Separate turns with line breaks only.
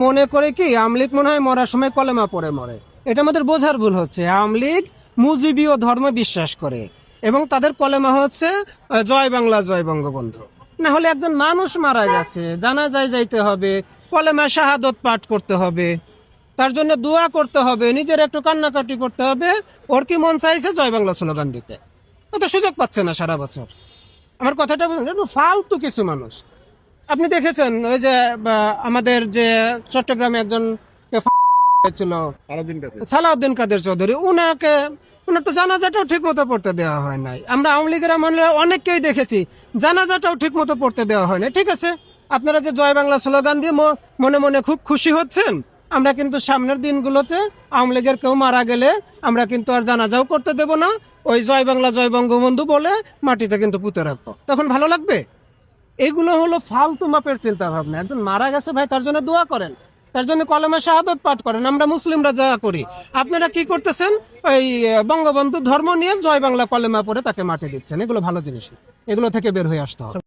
মনে করে কি আওয়ামী লীগ মনে হয় মরার সময় কলেমা পড়ে মরে। এটা আমাদের বোঝার ভুল হচ্ছে। আওয়ামী লীগ মুজিবীয় ধর্মে বিশ্বাস করে এবং তাদের কলেমা হচ্ছে জয় বাংলা জয় বঙ্গবন্ধু। না হলে একজন মানুষ মারা গেছে, জানাজায় যাইতে হবে, কলেমা শাহাদত পাঠ করতে হবে, তার জন্য দোয়া করতে হবে, নিজের একটু কান্নাকাটি করতে হবে। ওর কি মন চাইছে জয় বাংলা স্লোগান দিতে? ও তো সুযোগ পাচ্ছে না সারা বছর। আমার কথাটা ফালতু কিছু মানুষ। আপনি দেখেছেন ওই যে আমাদের যে চট্টগ্রামে একজন হয়েছিল সালাউদ্দিন কাদের চৌধুরী, ওনার তো জানাজাটাও ঠিক মতো পড়তে দেওয়া হয় নাই। আমরা আওয়ামী লীগের আমলে অনেককেই দেখেছি জানাজাটাও ঠিক মতো পড়তে দেওয়া হয় না। ঠিক আছে, আপনারা যে জয় বাংলা স্লোগান দিয়ে মনে মনে খুব খুশি হচ্ছেন, আমরা কিন্তু সামনের দিনগুলোতে আওয়ামী লীগের কেউ মারা গেলে আমরা কিন্তু আর জানাজাও করতে দেব না, ওই জয় বাংলা জয় বঙ্গবন্ধু বলে মাটিতে কিন্তু পুঁতে রাখবো। তখন ভালো লাগবে? এগুলো হলো ফালতু মাপের চিন্তা ভাবনা। একজন মারা গেছে ভাই, তার জন্য দোয়া করেন, তার জন্য কলেমা শাহাদত পাঠ করেন। আমরা মুসলিমরা যা করি, আপনারা কি করতেছেন? ওই বঙ্গবন্ধু ধর্ম নিয়ে জয় বাংলা কলেমা পড়ে তাকে মাটি দিচ্ছেন। এগুলো ভালো জিনিস না, এগুলো থেকে বের হয়ে আসতে হবে।